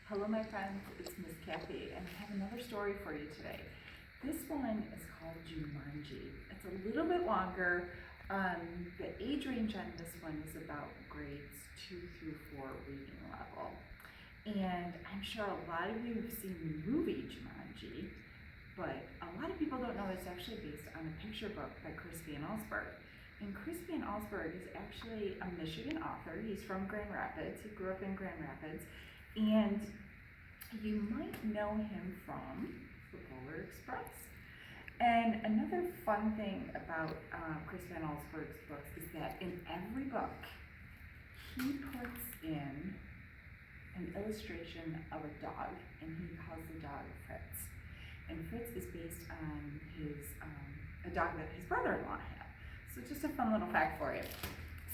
Hello my friends, it's Miss Kathy and I have another story for you today. This one is called Jumanji. It's a little bit longer. The age range on this one is about grades 2 through 4 reading level. And I'm sure a lot of you have seen the movie Jumanji, but a lot of people don't know it's actually based on a picture book by Chris Van Allsburg. And Chris Van Allsburg is actually a Michigan author. He's from Grand Rapids. He grew up in Grand Rapids. And you might know him from the Polar Express. And another fun thing about Chris Van Allsburg's books is that in every book, he puts in an illustration of a dog, and he calls the dog Fritz. And Fritz is based on a dog that his brother-in-law had. So just a fun little fact for you.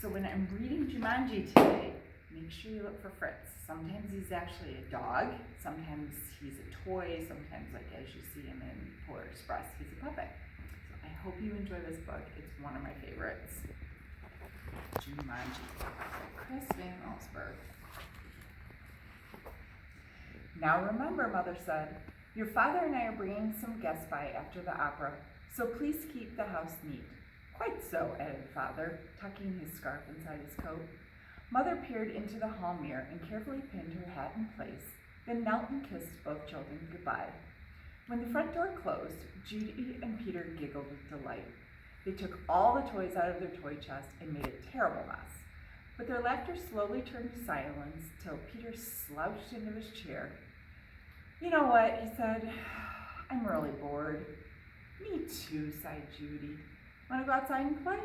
So when I'm reading Jumanji today, make sure you look for Fritz. Sometimes he's actually a dog, sometimes he's a toy, sometimes, like as you see him in Polar Express, he's a puppet. So I hope you enjoy this book. It's one of my favorites. Jumanji by Chris Van Allsburg. Now remember, Mother said, your father and I are bringing some guests by after the opera, so please keep the house neat. Quite so, added Father, tucking his scarf inside his coat. Mother peered into the hall mirror and carefully pinned her hat in place, then knelt and kissed both children goodbye. When the front door closed, Judy and Peter giggled with delight. They took all the toys out of their toy chest and made a terrible mess. But their laughter slowly turned to silence till Peter slouched into his chair. You know what, he said, I'm really bored. Me too, sighed Judy. Want to go outside and play?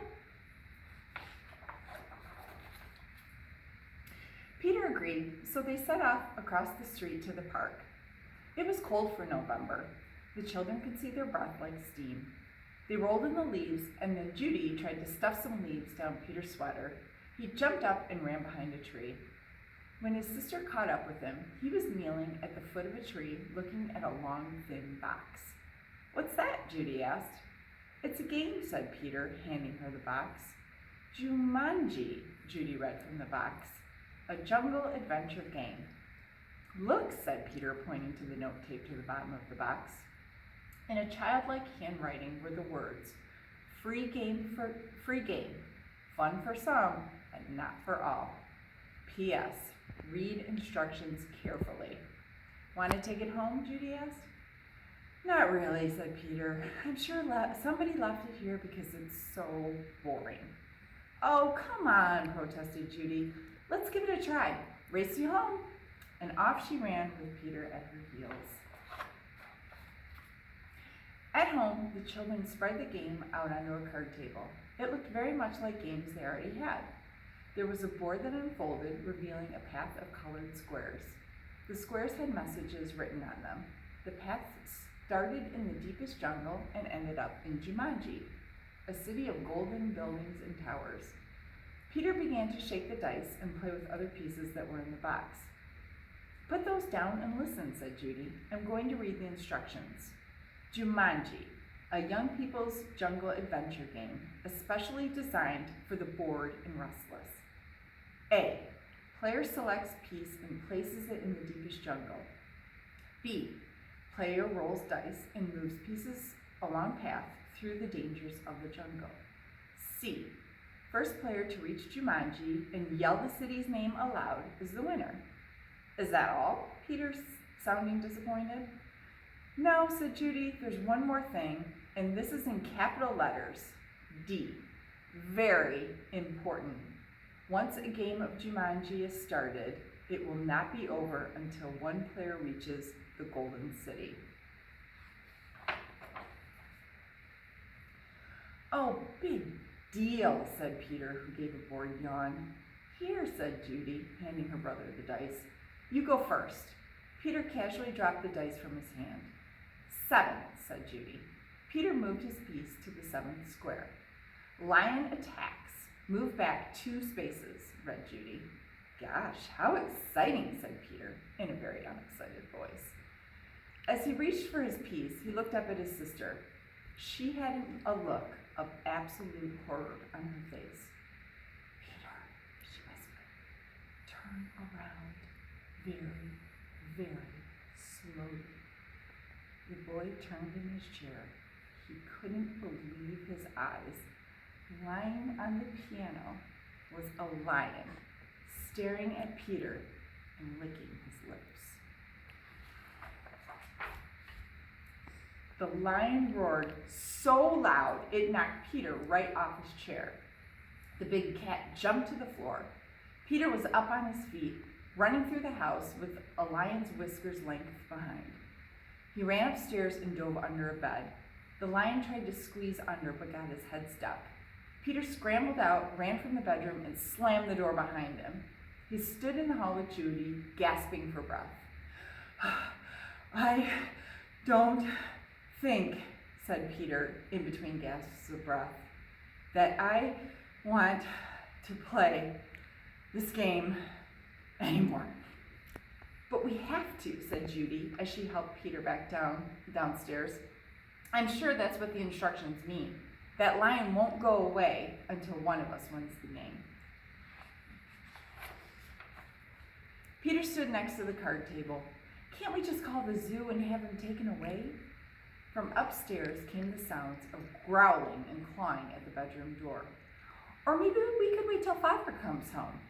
Peter agreed, so they set off across the street to the park. It was cold for November. The children could see their breath like steam. They rolled in the leaves, and then Judy tried to stuff some leaves down Peter's sweater. He jumped up and ran behind a tree. When his sister caught up with him, he was kneeling at the foot of a tree, looking at a long, thin box. What's that? Judy asked. It's a game, said Peter, handing her the box. Jumanji, Judy read from the box. A jungle adventure game. Look, said Peter, pointing to the note taped to the bottom of the box. In a childlike handwriting were the words, free game, fun for some, and not for all. P.S. Read instructions carefully. Want to take it home, Judy asked. Not really, said Peter. I'm sure somebody left it here because it's so boring. Oh, come on, protested Judy. Let's give it a try. Race you home. And off she ran with Peter at her heels. At home, the children spread the game out onto a card table. It looked very much like games they already had. There was a board that unfolded, revealing a path of colored squares. The squares had messages written on them. The path started in the deepest jungle and ended up in Jumanji, a city of golden buildings and towers. Peter began to shake the dice and play with other pieces that were in the box. Put those down and listen, said Judy. I'm going to read the instructions. Jumanji, a young people's jungle adventure game, especially designed for the bored and restless. A, player selects piece and places it in the deepest jungle. B, player rolls dice and moves pieces along path through the dangers of the jungle. C, first player to reach Jumanji and yell the city's name aloud is the winner. Is that all? Peter, sounding disappointed. No, said Judy, there's one more thing, and this is in capital letters. D, very important. Once a game of Jumanji is started, it will not be over until one player reaches the Golden City. Oh, big deal, said Peter, who gave a bored yawn. Here, said Judy, handing her brother the dice. You go first. Peter casually dropped the dice from his hand. 7, said Judy. Peter moved his piece to the 7th square. Lion attacks. Move back 2 spaces, read Judy. Gosh, how exciting, said Peter, in a very unexcited voice. As he reached for his piece, he looked up at his sister. She had a look of absolute horror on her face. Peter, she whispered, turn around very, very slowly. The boy turned in his chair. He couldn't believe his eyes. Lying on the piano was a lion, staring at Peter and licking his lips. The lion roared so loud it knocked Peter right off his chair. The big cat jumped to the floor. Peter was up on his feet, running through the house with a lion's whiskers length behind. He ran upstairs and dove under a bed. The lion tried to squeeze under but got his head stuck. Peter scrambled out, ran from the bedroom, and slammed the door behind him. He stood in the hall with Judy, gasping for breath. I don't think, said Peter, in between gasps of breath, that I want to play this game anymore. But we have to, said Judy, as she helped Peter back downstairs. I'm sure that's what the instructions mean. That lion won't go away until one of us wins the game. Peter stood next to the card table. Can't we just call the zoo and have him taken away? From upstairs came the sounds of growling and clawing at the bedroom door. Or maybe we could wait till Father comes home.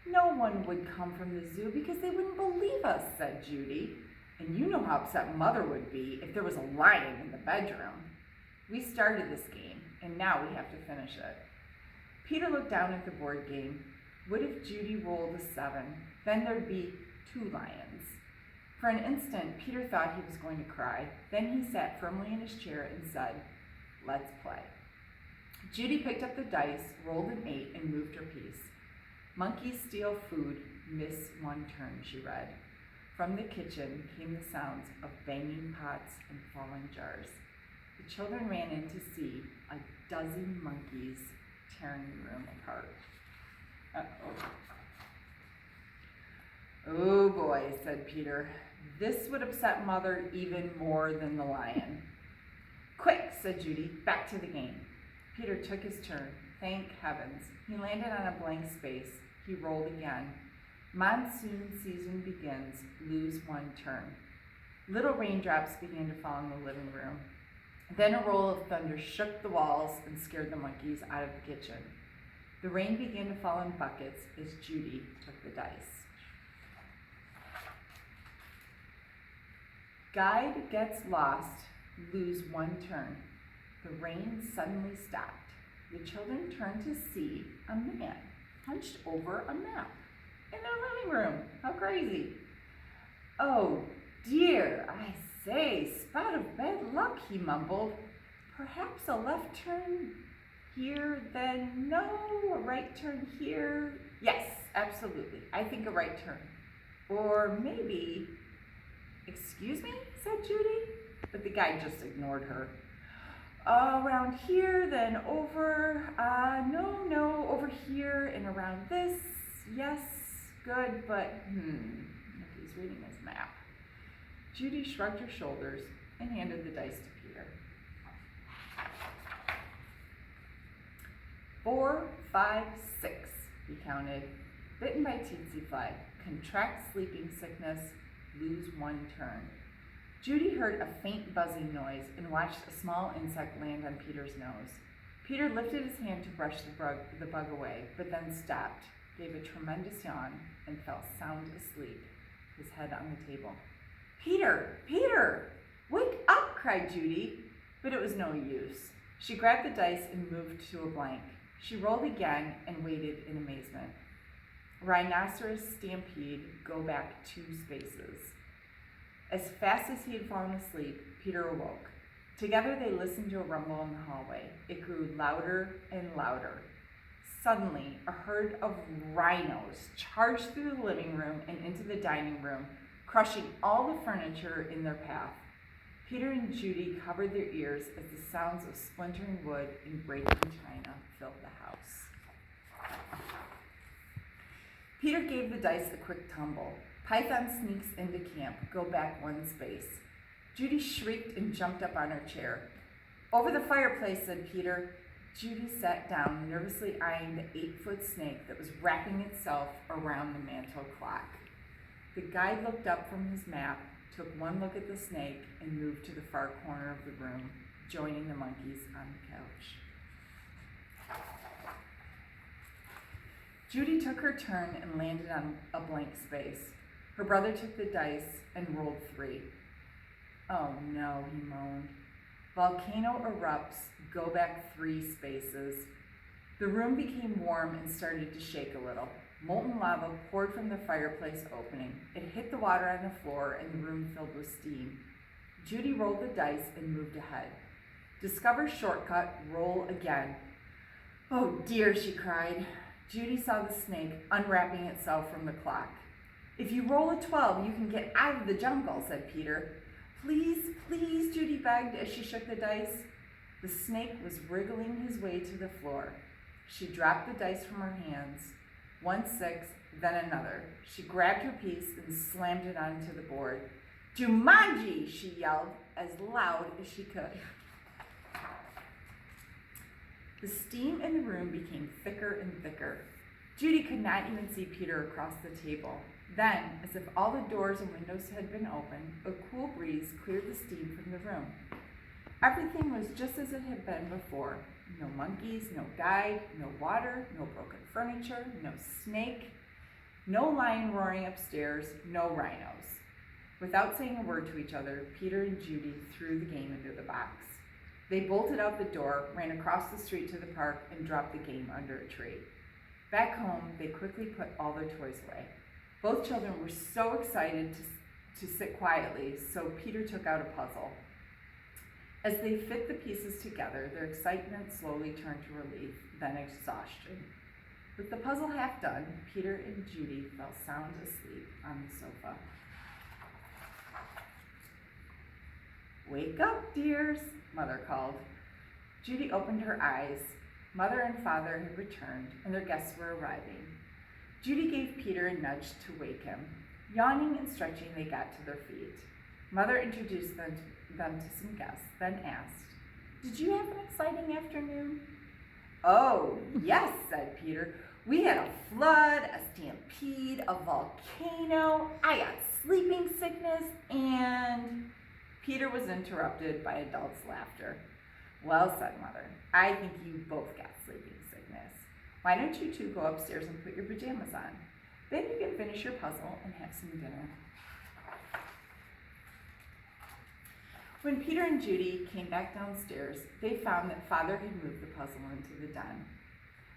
No one would come from the zoo because they wouldn't believe us, said Judy. And you know how upset Mother would be if there was a lion in the bedroom. We started this game, and now we have to finish it. Peter looked down at the board game. What if Judy rolled a 7? Then there'd be 2 lions. For an instant, Peter thought he was going to cry. Then he sat firmly in his chair and said, let's play. Judy picked up the dice, rolled an 8, and moved her piece. Monkeys steal food, miss 1 turn, she read. From the kitchen came the sounds of banging pots and falling jars. The children ran in to see a dozen monkeys tearing the room apart. Oh boy, said Peter. This would upset Mother even more than the lion. Quick, said Judy, back to the game. Peter took his turn. Thank heavens. He landed on a blank space. He rolled again. Monsoon season begins. Lose 1 turn. Little raindrops began to fall in the living room. Then a roll of thunder shook the walls and scared the monkeys out of the kitchen. The rain began to fall in buckets as Judy took the dice. Guide gets lost, lose 1 turn. The rain suddenly stopped. The children turned to see a man hunched over a map in their living room. How crazy. Oh dear, I say, spot of bad luck, he mumbled. Perhaps a left turn here, then no, a right turn here. Yes, absolutely, I think a right turn. Or maybe, excuse me, said Judy, but the guy just ignored her. Around here, then over, no, over here and around this, yes, good, but he's reading his map. Judy shrugged her shoulders and handed the dice to Peter. 4, 5, 6, he counted. Bitten by tsetse fly, contract sleeping sickness, lose 1 turn. Judy heard a faint buzzing noise and watched a small insect land on Peter's nose. Peter lifted his hand to brush the bug away, but then stopped, gave a tremendous yawn, and fell sound asleep, his head on the table. Peter, wake up, cried Judy, but it was no use. She grabbed the dice and moved to a blank. She rolled again and waited in amazement. Rhinoceros stampede, go back 2 spaces. As fast as he had fallen asleep, Peter awoke. Together they listened to a rumble in the hallway. It grew louder and louder. Suddenly, a herd of rhinos charged through the living room and into the dining room, crushing all the furniture in their path. Peter and Judy covered their ears as the sounds of splintering wood and breaking china filled the house. Peter gave the dice a quick tumble. Python sneaks into camp, go back 1 space. Judy shrieked and jumped up on her chair. Over the fireplace, said Peter. Judy sat down, nervously eyeing the 8-foot snake that was wrapping itself around the mantel clock. The guide looked up from his map, took one look at the snake, and moved to the far corner of the room, joining the monkeys on the couch. Judy took her turn and landed on a blank space. Her brother took the dice and rolled 3. "Oh no," he moaned. "Volcano erupts, go back 3 spaces." The room became warm and started to shake a little. Molten lava poured from the fireplace opening. It hit the water on the floor and the room filled with steam. Judy rolled the dice and moved ahead. "Discover shortcut, roll again." "Oh dear," she cried. Judy saw the snake unwrapping itself from the clock. "If you roll a 12, you can get out of the jungle," said Peter. "Please, please," Judy begged as she shook the dice. The snake was wriggling his way to the floor. She dropped the dice from her hands. 1 6, then another. She grabbed her piece and slammed it onto the board. "Jumanji!" she yelled as loud as she could. The steam in the room became thicker and thicker. Judy could not even see Peter across the table. Then, as if all the doors and windows had been opened, a cool breeze cleared the steam from the room. Everything was just as it had been before. No monkeys, no guide, no water, no broken furniture, no snake, no lion roaring upstairs, no rhinos. Without saying a word to each other, Peter and Judy threw the game into the box. They bolted out the door, ran across the street to the park, and dropped the game under a tree. Back home, they quickly put all their toys away. Both children were so excited to sit quietly, so Peter took out a puzzle. As they fit the pieces together, their excitement slowly turned to relief, then exhaustion. With the puzzle half done, Peter and Judy fell sound asleep on the sofa. "Wake up, dears," Mother called. Judy opened her eyes. Mother and Father had returned, and their guests were arriving. Judy gave Peter a nudge to wake him. Yawning and stretching, they got to their feet. Mother introduced them to some guests, then asked, "Did you have an exciting afternoon?" "Oh, yes," said Peter. "We had a flood, a stampede, a volcano. I got sleeping sickness, and..." Peter was interrupted by adults' laughter. "Well," said Mother, "I think you both got sleeping sickness. Why don't you two go upstairs and put your pajamas on? Then you can finish your puzzle and have some dinner." When Peter and Judy came back downstairs, they found that Father had moved the puzzle into the den.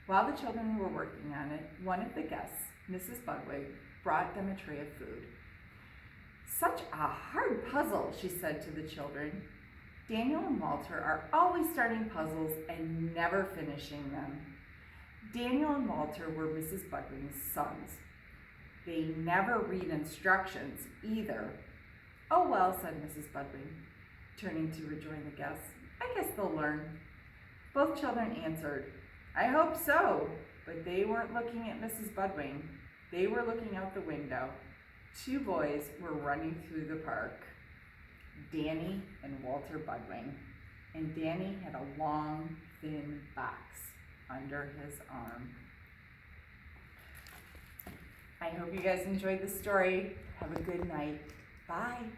While the children were working on it, one of the guests, Mrs. Budwig, brought them a tray of food. "Such a hard puzzle," she said to the children. "Daniel and Walter are always starting puzzles and never finishing them." Daniel and Walter were Mrs. Budwig's sons. "They never read instructions either." "Oh well," said Mrs. Budwig, turning to rejoin the guests. "I guess they'll learn." Both children answered, "I hope so," but they weren't looking at Mrs. Budwig. They were looking out the window. 2 boys were running through the park, Danny and Walter Budwig, and Danny had a long, thin box under his arm. I hope you guys enjoyed the story. Have a good night. Bye.